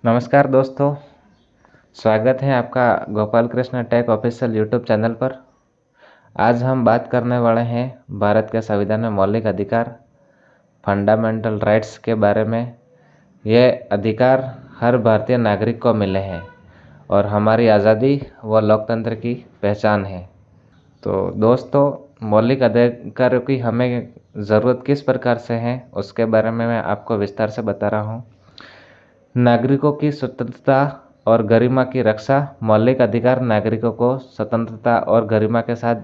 नमस्कार दोस्तों, स्वागत है आपका Gopal Krishna tech official YouTube channel पर। आज हम बात करने वाले हैं भारत के संविधान में मौलिक अधिकार फंडामेंटल राइट्स के बारे में। ये अधिकार हर भारतीय नागरिक को मिले हैं और हमारी आज़ादी व लोकतंत्र की पहचान है। तो दोस्तों, मौलिक अधिकारों की हमें ज़रूरत किस प्रकार से है उसके बारे में मैं आपको विस्तार से बता रहा हूँ। नागरिकों की स्वतंत्रता और गरिमा की रक्षा। मौलिक अधिकार नागरिकों को स्वतंत्रता और गरिमा के साथ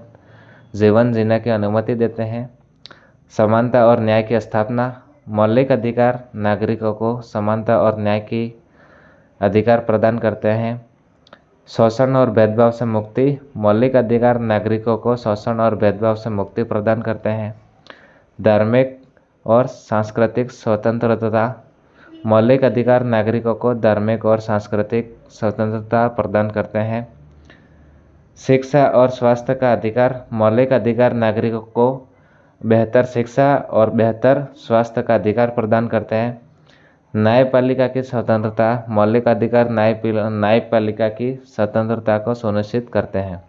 जीवन जीने की अनुमति देते हैं। समानता और न्याय की स्थापना। मौलिक अधिकार नागरिकों को समानता और न्याय की अधिकार प्रदान करते हैं। शोषण और भेदभाव से मुक्ति। मौलिक अधिकार नागरिकों को शोषण और भेदभाव से मुक्ति प्रदान करते हैं। धार्मिक और सांस्कृतिक स्वतंत्रता। मौलिक अधिकार नागरिकों को धार्मिक और सांस्कृतिक स्वतंत्रता प्रदान करते हैं। शिक्षा और स्वास्थ्य का अधिकार। मौलिक अधिकार नागरिकों को बेहतर शिक्षा और बेहतर स्वास्थ्य का अधिकार प्रदान करते हैं। न्यायपालिका की स्वतंत्रता। मौलिक अधिकार न्यायपालिका की स्वतंत्रता को सुनिश्चित करते हैं।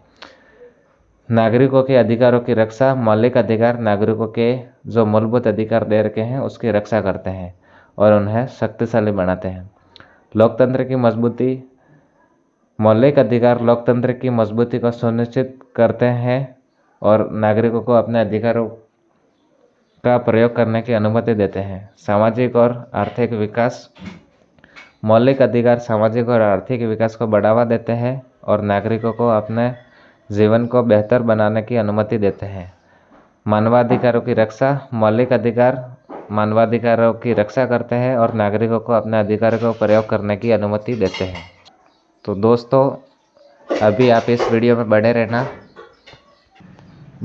नागरिकों के अधिकारों की रक्षा। मौलिक अधिकार नागरिकों के जो मूलभूत अधिकार दे रखे हैं उसकी रक्षा करते हैं और उन्हें शक्तिशाली बनाते हैं। लोकतंत्र की मजबूती। मौलिक अधिकार लोकतंत्र की मजबूती को सुनिश्चित करते हैं और नागरिकों को अपने अधिकारों का प्रयोग करने की अनुमति देते हैं। सामाजिक और आर्थिक विकास। मौलिक अधिकार सामाजिक और आर्थिक विकास को बढ़ावा देते हैं और नागरिकों को अपने जीवन को बेहतर बनाने की अनुमति देते हैं। मानवाधिकारों की रक्षा। मौलिक अधिकार मानवाधिकारों की रक्षा करते हैं और नागरिकों को अपने अधिकारों को प्रयोग करने की अनुमति देते हैं। तो दोस्तों, अभी आप इस वीडियो में बने रहना।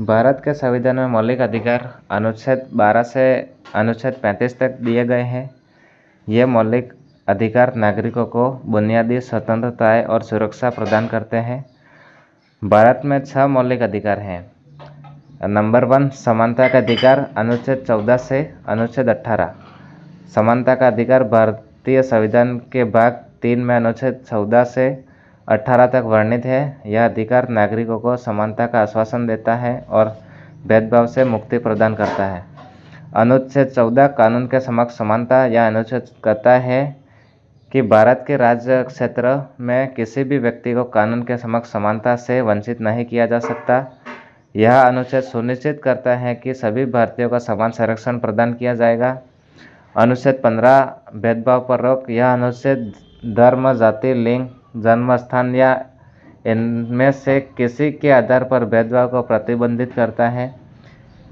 भारत के संविधान में मौलिक अधिकार अनुच्छेद 12 से अनुच्छेद 35 तक दिए गए हैं। ये मौलिक अधिकार नागरिकों को बुनियादी स्वतंत्रताएं और सुरक्षा प्रदान करते हैं। भारत में 6 मौलिक अधिकार हैं। नंबर 1, समानता का अधिकार अनुच्छेद 14 से अनुच्छेद 18। समानता का अधिकार भारतीय संविधान के भाग 3 में अनुच्छेद 14 से 18 तक वर्णित है। यह अधिकार नागरिकों को समानता का आश्वासन देता है और भेदभाव से मुक्ति प्रदान करता है। अनुच्छेद 14 कानून के समक्ष समानता। यह अनुच्छेद कहता है कि भारत के राज्य क्षेत्र में किसी भी व्यक्ति को कानून के समक्ष समानता से वंचित नहीं किया जा सकता। यह अनुच्छेद सुनिश्चित करता है कि सभी भारतीयों को समान संरक्षण प्रदान किया जाएगा। अनुच्छेद 15 भेदभाव पर रोक। यह अनुच्छेद धर्म, जाति, लिंग, जन्म स्थान या इनमें से किसी के आधार पर भेदभाव को प्रतिबंधित करता है।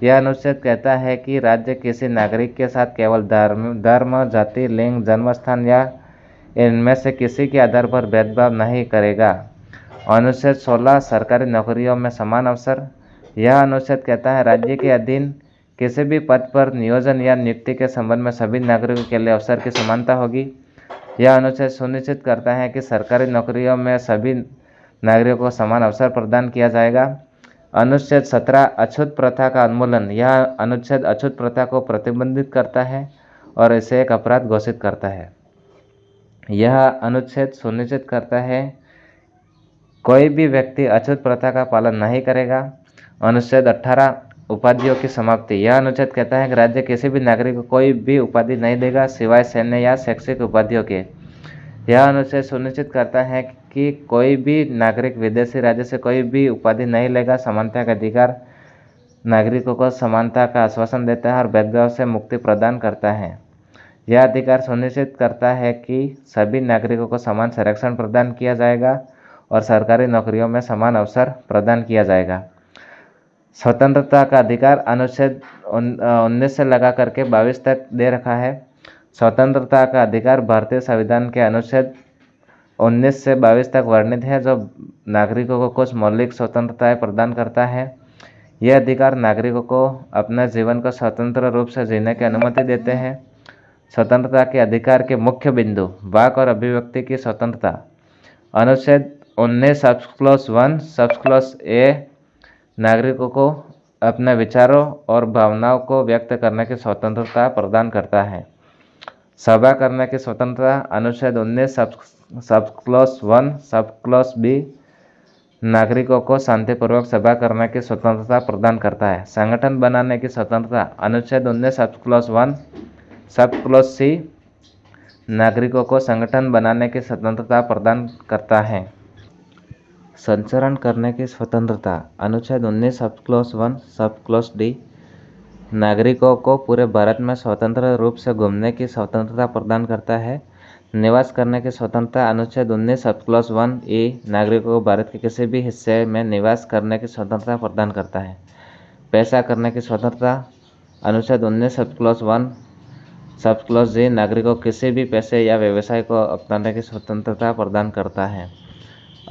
यह अनुच्छेद कहता है कि राज्य किसी नागरिक के साथ केवल धर्म, जाति, लिंग, जन्म स्थान या इनमें से किसी के आधार पर भेदभाव नहीं करेगा। अनुच्छेद 16 सरकारी नौकरियों में समान अवसर। यह अनुच्छेद कहता है राज्य के अधीन किसी भी पद पर नियोजन या नियुक्ति के संबंध में सभी नागरिकों के लिए अवसर की समानता होगी। यह अनुच्छेद सुनिश्चित करता है कि सरकारी नौकरियों में सभी नागरिकों को समान अवसर प्रदान किया जाएगा। अनुच्छेद 17 अछूत प्रथा का उन्मूलन। यह अनुच्छेद अछूत प्रथा को प्रतिबंधित करता है और इसे एक अपराध घोषित करता है। यह अनुच्छेद सुनिश्चित करता है कोई भी व्यक्ति अछूत प्रथा का पालन नहीं करेगा। अनुच्छेद 18 उपाधियों की समाप्ति। यह अनुच्छेद कहता है कि राज्य किसी भी नागरिक को कोई भी उपाधि नहीं देगा सिवाय सैन्य या शैक्षिक उपाधियों के। यह अनुच्छेद सुनिश्चित करता है कि कोई भी नागरिक विदेशी राज्य से कोई भी उपाधि नहीं लेगा। समानता का अधिकार नागरिकों को समानता का आश्वासन देता है और भेदभाव से मुक्ति प्रदान करता है। यह अधिकार सुनिश्चित करता है कि सभी नागरिकों को समान संरक्षण प्रदान किया जाएगा और सरकारी नौकरियों में समान अवसर प्रदान किया जाएगा। स्वतंत्रता का अधिकार अनुच्छेद 19 से लगा करके 22 तक दे रखा है। स्वतंत्रता का अधिकार भारतीय संविधान के अनुच्छेद 19 से 22 तक वर्णित है, जो नागरिकों को कुछ मौलिक स्वतंत्रताएं प्रदान करता है। यह अधिकार नागरिकों को अपने जीवन को स्वतंत्र रूप से जीने की अनुमति देते हैं। स्वतंत्रता के अधिकार के मुख्य बिंदु। वाक और अभिव्यक्ति की स्वतंत्रता। अनुच्छेद 19 sub clause 1 sub clause A नागरिकों को अपने विचारों और भावनाओं को व्यक्त करने की स्वतंत्रता प्रदान करता है। सभा करने की स्वतंत्रता अनुच्छेद 19 sub clause 1 sub clause B नागरिकों को शांतिपूर्वक सभा करने की स्वतंत्रता प्रदान करता है। संगठन बनाने की स्वतंत्रता अनुच्छेद 19 sub clause 1 sub clause C नागरिकों को संगठन बनाने की स्वतंत्रता प्रदान करता है। संचरण करने की स्वतंत्रता अनुच्छेद 19 sub clause 1 sub clause D नागरिकों को पूरे भारत में स्वतंत्र रूप से घूमने की स्वतंत्रता प्रदान करता है। निवास करने की स्वतंत्रता अनुच्छेद 19 सब क्लॉज 1 ए नागरिकों को भारत के किसी भी हिस्से में निवास करने की स्वतंत्रता प्रदान करता है। पैसा करने की स्वतंत्रता अनुच्छेद 19 सब क्लॉज 1 सब क्लॉज जी नागरिकों को किसी भी पैसे या व्यवसाय को अपनाने की स्वतंत्रता प्रदान करता है।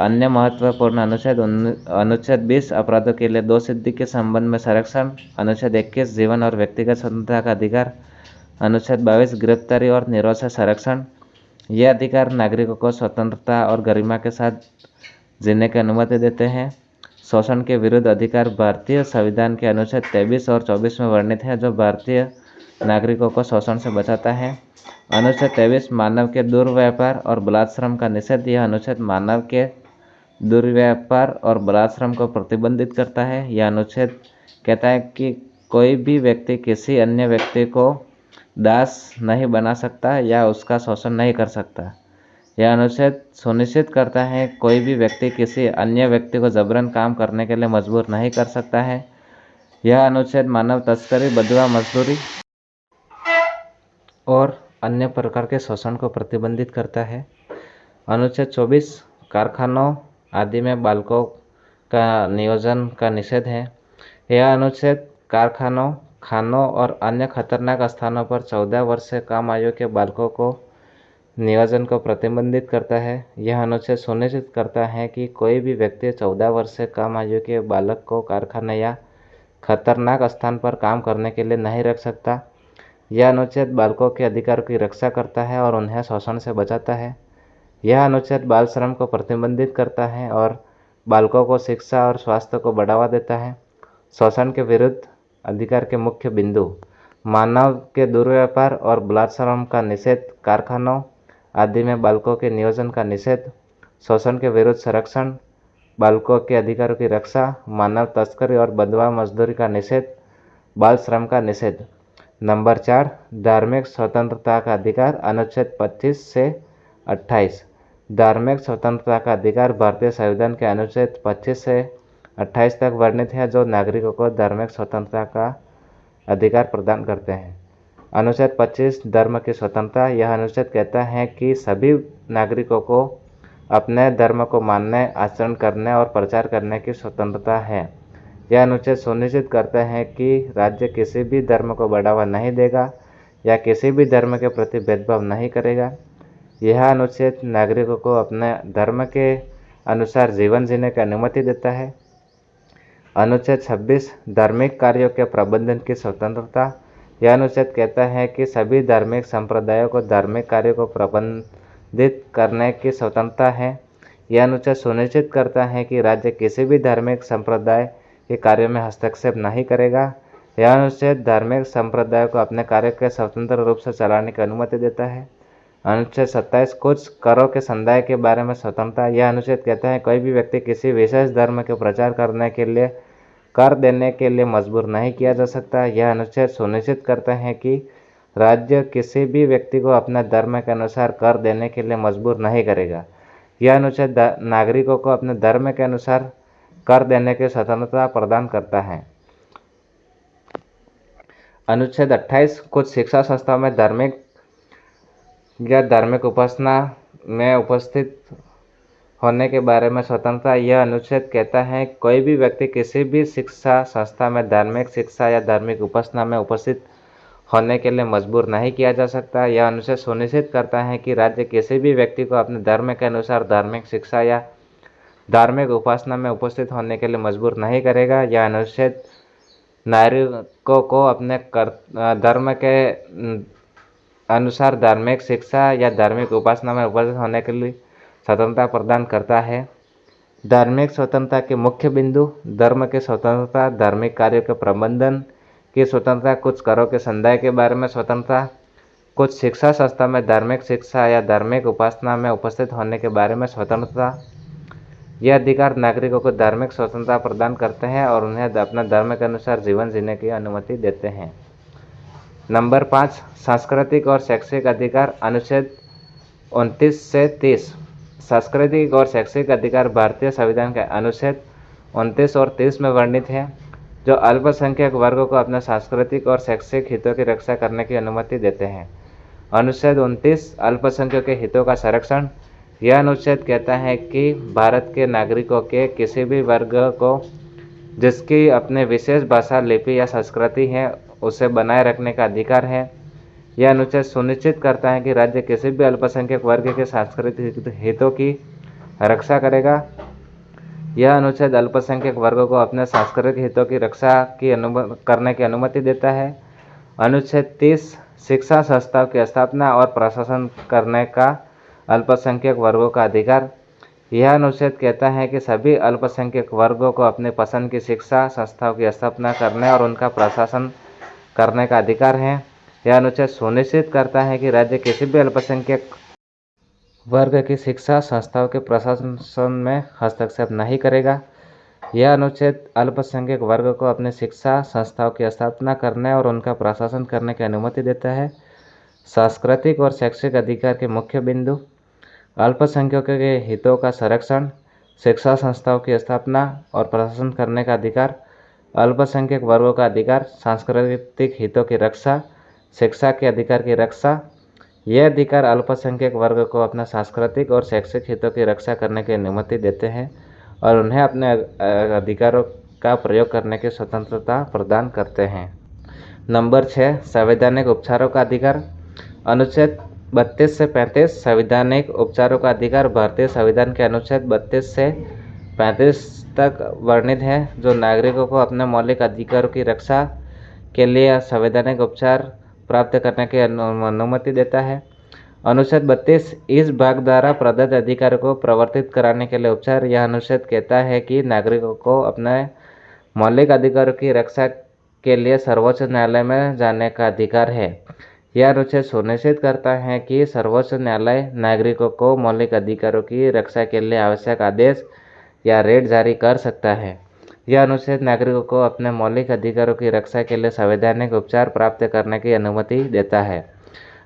अन्य महत्वपूर्ण अनुच्छेद 20 अपराधों के लिए दोषसिद्धि के संबंध में संरक्षण अनुच्छेद 21 जीवन और व्यक्तिगत स्वतंत्रता का अधिकार अनुच्छेद 22 गिरफ्तारी और निरोध से संरक्षण ये अधिकार नागरिकों को स्वतंत्रता और गरिमा के साथ जीने की अनुमति देते हैं। शोषण के विरुद्ध अधिकार भारतीय संविधान के अनुच्छेद 23 और 24 में वर्णित है जो भारतीय नागरिकों को शोषण से बचाता है। अनुच्छेद 23 मानव के दुर्व्यापार और बलात्श्रम का निषेध। यह अनुच्छेद मानव के दुर्व्यापार और बलात्श्रम को प्रतिबंधित करता है। यह अनुच्छेद कहता है कि कोई भी व्यक्ति किसी अन्य व्यक्ति को दास नहीं बना सकता या उसका शोषण नहीं कर सकता। यह अनुच्छेद सुनिश्चित करता है कोई भी व्यक्ति किसी अन्य व्यक्ति को जबरन काम करने के लिए मजबूर नहीं कर सकता है। यह अनुच्छेद मानव तस्करी, बंधुआ मजदूरी और अन्य प्रकार के शोषण को प्रतिबंधित करता है। अनुच्छेद 24 कारखानों आदि में बालकों का नियोजन का निषेध है। यह अनुच्छेद कारखानों, खानों और अन्य खतरनाक स्थानों पर 14 वर्ष से कम आयु के बालकों को नियोजन को प्रतिबंधित करता है। यह अनुच्छेद सुनिश्चित करता है कि कोई भी व्यक्ति 14 वर्ष से कम आयु के बालक को कारखाने या खतरनाक स्थान पर काम करने के लिए नहीं रख सकता। यह अनुच्छेद बालकों के अधिकार की रक्षा करता है और उन्हें शोषण से बचाता है। यह अनुच्छेद बाल श्रम को प्रतिबंधित करता है और बालकों को शिक्षा और स्वास्थ्य को बढ़ावा देता है। शोषण के विरुद्ध अधिकार के मुख्य बिंदु मानव के दुर्व्यापार और बलात्श्रम का निषेध, कारखानों आदि में बालकों के नियोजन का निषेध, शोषण के विरुद्ध संरक्षण, बालकों के अधिकारों की रक्षा, मानव तस्करी और बंधुआ मजदूरी का निषेध, बाल श्रम का निषेध। नंबर 4 धार्मिक स्वतंत्रता का अधिकार अनुच्छेद 25 से 28। धार्मिक स्वतंत्रता का अधिकार भारतीय संविधान के अनुच्छेद 25 से 28 तक वर्णित है जो नागरिकों को धार्मिक स्वतंत्रता का अधिकार प्रदान करते हैं। अनुच्छेद 25 धर्म की स्वतंत्रता। यह अनुच्छेद कहता है कि सभी नागरिकों को अपने धर्म को मानने, आचरण करने और प्रचार करने की स्वतंत्रता है। यह अनुच्छेद सुनिश्चित करता है कि राज्य किसी भी धर्म को बढ़ावा नहीं देगा या किसी भी धर्म के प्रति भेदभाव नहीं करेगा। यह अनुच्छेद नागरिकों को अपने धर्म के अनुसार जीवन जीने की अनुमति देता है। अनुच्छेद 26 धार्मिक कार्यों के प्रबंधन की स्वतंत्रता। यह अनुच्छेद कहता है कि सभी धार्मिक संप्रदायों को धार्मिक कार्यों को प्रबंधित करने की स्वतंत्रता है। यह अनुच्छेद सुनिश्चित करता है कि राज्य किसी भी धार्मिक संप्रदाय के कार्यों में हस्तक्षेप नहीं करेगा। यह अनुच्छेद धार्मिक संप्रदाय को अपने कार्य के स्वतंत्र रूप से चलाने की अनुमति देता है। अनुच्छेद 27 कुछ करों के संदाय के बारे में स्वतंत्रता। यह अनुच्छेद कहता है कोई भी व्यक्ति किसी विशेष धर्म के प्रचार करने के लिए कर देने के लिए मजबूर नहीं किया जा सकता। यह अनुच्छेद सुनिश्चित करता है कि राज्य किसी भी व्यक्ति को अपने धर्म के अनुसार कर देने के लिए मजबूर नहीं करेगा। यह अनुच्छेद नागरिकों को अपने धर्म के अनुसार कर देने की स्वतंत्रता प्रदान करता है। अनुच्छेद 28 कुछ शिक्षा संस्थाओं में धार्मिक या धार्मिक उपासना में उपस्थित होने के बारे में स्वतंत्रता। यह अनुच्छेद कहता है कोई भी व्यक्ति किसी भी शिक्षा संस्था में धार्मिक शिक्षा या धार्मिक उपासना में उपस्थित होने के लिए मजबूर नहीं किया जा सकता। यह अनुच्छेद सुनिश्चित करता है कि राज्य किसी भी व्यक्ति को अपने धर्म के अनुसार धार्मिक शिक्षा या धार्मिक उपासना में उपस्थित होने के लिए मजबूर नहीं करेगा। यह अनुच्छेद नागरिकों को अपने धर्म के अनुसार धार्मिक शिक्षा या धार्मिक उपासना में उपस्थित होने के लिए स्वतंत्रता प्रदान करता है। धार्मिक स्वतंत्रता के मुख्य बिंदु धर्म की स्वतंत्रता, धार्मिक कार्यों के प्रबंधन की स्वतंत्रता, कुछ करों के संदाय के बारे में स्वतंत्रता, कुछ शिक्षा संस्था में धार्मिक शिक्षा या धार्मिक उपासना में उपस्थित होने के बारे में स्वतंत्रता। यह अधिकार नागरिकों को धार्मिक स्वतंत्रता प्रदान करते हैं और उन्हें अपने धर्म के अनुसार जीवन जीने की अनुमति देते हैं। नंबर 5, सांस्कृतिक और शैक्षिक अधिकार। अनुच्छेद 29 से 30। सांस्कृतिक और शैक्षिक अधिकार भारतीय संविधान के अनुच्छेद 29 और 30 में वर्णित है, जो अल्पसंख्यक वर्गों को अपने सांस्कृतिक और शैक्षिक हितों की रक्षा करने की अनुमति देते हैं। अनुच्छेद 29 अल्पसंख्यकों के हितों का संरक्षण। यह अनुच्छेद कहता है कि भारत के नागरिकों के किसी भी वर्ग को जिसकी अपने विशेष भाषा, लिपि या संस्कृति है, उसे बनाए रखने का अधिकार है। यह अनुच्छेद सुनिश्चित करता है कि राज्य किसी भी अल्पसंख्यक वर्ग के सांस्कृतिक हितों की रक्षा करेगा। यह अनुच्छेद अल्पसंख्यक वर्गों को अपने सांस्कृतिक हितों की रक्षा करने की अनुमति देता है। अनुच्छेद 30 शिक्षा संस्थाओं की स्थापना और प्रशासन करने का अल्पसंख्यक वर्गों का अधिकार। यह अनुच्छेद कहता है कि सभी अल्पसंख्यक वर्गों को अपनी पसंद की शिक्षा संस्थाओं की स्थापना करने और उनका प्रशासन करने का अधिकार है। यह अनुच्छेद सुनिश्चित करता है कि राज्य किसी भी अल्पसंख्यक वर्ग की शिक्षा संस्थाओं के प्रशासन में हस्तक्षेप नहीं करेगा। यह अनुच्छेद अल्पसंख्यक वर्ग को अपनी शिक्षा संस्थाओं की स्थापना करने और उनका प्रशासन करने की अनुमति देता है। सांस्कृतिक और शैक्षिक अधिकार के मुख्य बिंदु। अल्पसंख्यकों के हितों का संरक्षण, शिक्षा संस्थाओं की स्थापना और प्रशासन करने का अधिकार, अल्पसंख्यक वर्गों का अधिकार, सांस्कृतिक हितों की रक्षा, शिक्षा के अधिकार की रक्षा। ये अधिकार अल्पसंख्यक वर्ग को अपना सांस्कृतिक और शैक्षिक हितों की रक्षा करने की अनुमति देते हैं और उन्हें अपने अधिकारों का प्रयोग करने की स्वतंत्रता प्रदान करते हैं। नंबर 6, संवैधानिक उपचारों का अधिकार। अनुच्छेद 32 से 35 संवैधानिक उपचारों का अधिकार भारतीय संविधान के अनुच्छेद 32 से 35 तक वर्णित है, जो नागरिकों को अपने मौलिक अधिकारों की रक्षा के लिए संवैधानिक उपचार प्राप्त करने की अनुमति देता है। अनुच्छेद 32 इस भाग द्वारा प्रदत्त अधिकारों को प्रवर्तित कराने के लिए उपचार। यह अनुच्छेद कहता है कि नागरिकों को अपने मौलिक अधिकारों की रक्षा के लिए सर्वोच्च न्यायालय में जाने का अधिकार है। यह अनुच्छेद सुनिश्चित करता है कि सर्वोच्च न्यायालय नागरिकों को मौलिक अधिकारों की रक्षा के लिए आवश्यक आदेश या रेट जारी कर सकता है। यह अनुच्छेद नागरिकों को अपने मौलिक अधिकारों की रक्षा के लिए संवैधानिक उपचार प्राप्त करने की अनुमति देता है।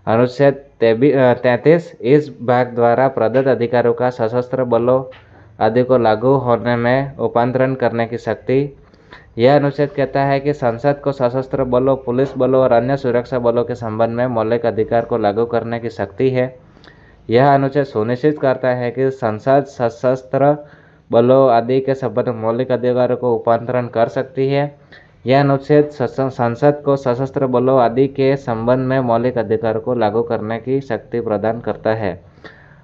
अनुच्छेद 33 इस भाग द्वारा प्रदत्त अधिकारों का सशस्त्र बलों आदि को लागू होने में रूपांतरण करने की शक्ति। यह अनुच्छेद कहता है कि संसद को सशस्त्र बलों, पुलिस बलों और अन्य सुरक्षा बलों के संबंध में मौलिक अधिकार को लागू करने की शक्ति है। यह अनुच्छेद सुनिश्चित करता है कि संसद सशस्त्र बलों आदि के संबंध में मौलिक अधिकारों को रूपांतरण कर सकती है। यह अनुच्छेद संसद को सशस्त्र बलों आदि के संबंध में मौलिक अधिकारों को लागू करने की शक्ति प्रदान करता है।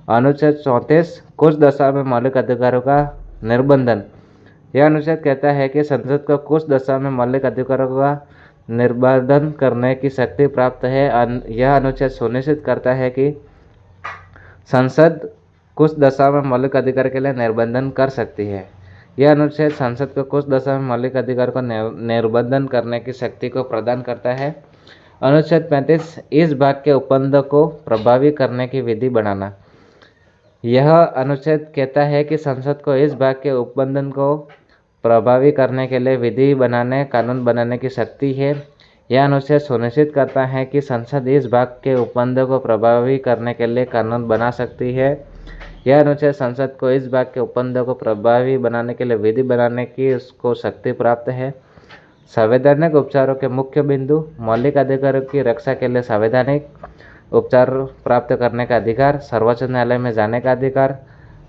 अनुच्छेद 34 कुछ दशा में मौलिक अधिकारों का निर्बंधन। यह अनुच्छेद कहता है कि संसद को कुछ दशा में मौलिक अधिकारों का निर्बंधन करने की शक्ति प्राप्त है। यह अनुच्छेद सुनिश्चित करता है कि संसद कुछ दशा में मौलिक अधिकार के लिए निर्बंधन कर सकती है। यह अनुच्छेद संसद को कुछ दशा में मौलिक अधिकार को निर्बंधन करने की शक्ति को प्रदान करता है। अनुच्छेद 35 इस भाग के उपबंध को प्रभावी करने की विधि बनाना। यह अनुच्छेद कहता है कि संसद को इस भाग के उपबंधन को प्रभावी करने के लिए विधि बनाने, कानून बनाने की शक्ति है। यह अनुच्छेद सुनिश्चित करता है कि संसद इस भाग के उपबंध को प्रभावी करने के लिए कानून बना सकती है। यह अनुच्छेद संसद को इस भाग के उपबंध को प्रभावी बनाने के लिए विधि बनाने की उसको शक्ति प्राप्त है। संवैधानिक उपचारों के मुख्य बिंदु। मौलिक अधिकारों की रक्षा के लिए संवैधानिक उपचार प्राप्त करने का अधिकार, सर्वोच्च न्यायालय में जाने का अधिकार,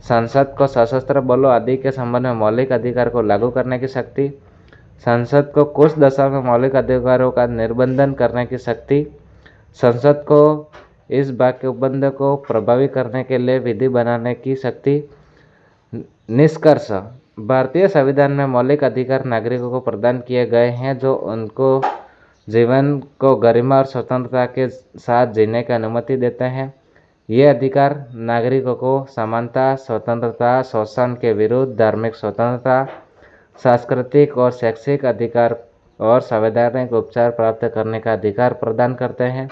संसद को सशस्त्र बलों आदि के संबंध में मौलिक अधिकार को लागू करने की शक्ति, संसद को कुछ दशा में मौलिक अधिकारों का निर्बंधन करने की शक्ति, संसद को इस भाग के उपबंध को प्रभावी करने के लिए विधि बनाने की शक्ति। निष्कर्ष। भारतीय संविधान में मौलिक अधिकार नागरिकों को प्रदान किए गए हैं, जो उनको जीवन को गरिमा और स्वतंत्रता के साथ जीने की अनुमति देते हैं। ये अधिकार नागरिकों को समानता, स्वतंत्रता, शोषण के विरुद्ध धार्मिक स्वतंत्रता, सांस्कृतिक और शैक्षिक अधिकार और संवैधानिक उपचार प्राप्त करने का अधिकार प्रदान करते हैं।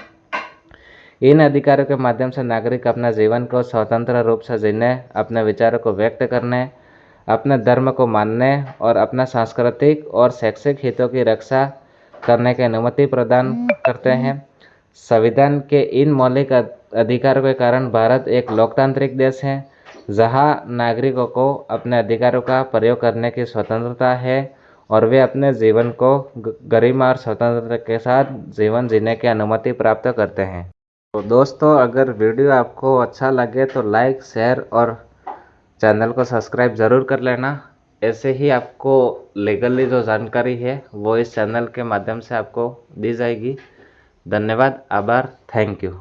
इन अधिकारों के माध्यम से नागरिक अपना जीवन को स्वतंत्र रूप से जीने, अपने विचारों को व्यक्त करने, अपने धर्म को मानने और अपना सांस्कृतिक और शैक्षिक हितों की रक्षा करने की अनुमति प्रदान करते हैं। संविधान के इन मौलिक अधिकारों के कारण भारत एक लोकतांत्रिक देश है, जहां नागरिकों को अपने अधिकारों का प्रयोग करने की स्वतंत्रता है और वे अपने जीवन को गरिमा और स्वतंत्रता के साथ जीवन जीने की अनुमति प्राप्त करते हैं। तो दोस्तों, अगर वीडियो आपको अच्छा लगे तो लाइक, शेयर और चैनल को सब्सक्राइब ज़रूर कर लेना। ऐसे ही आपको लीगली जो जानकारी है वो इस चैनल के माध्यम से आपको दी जाएगी। धन्यवाद, आभार, थैंक यू।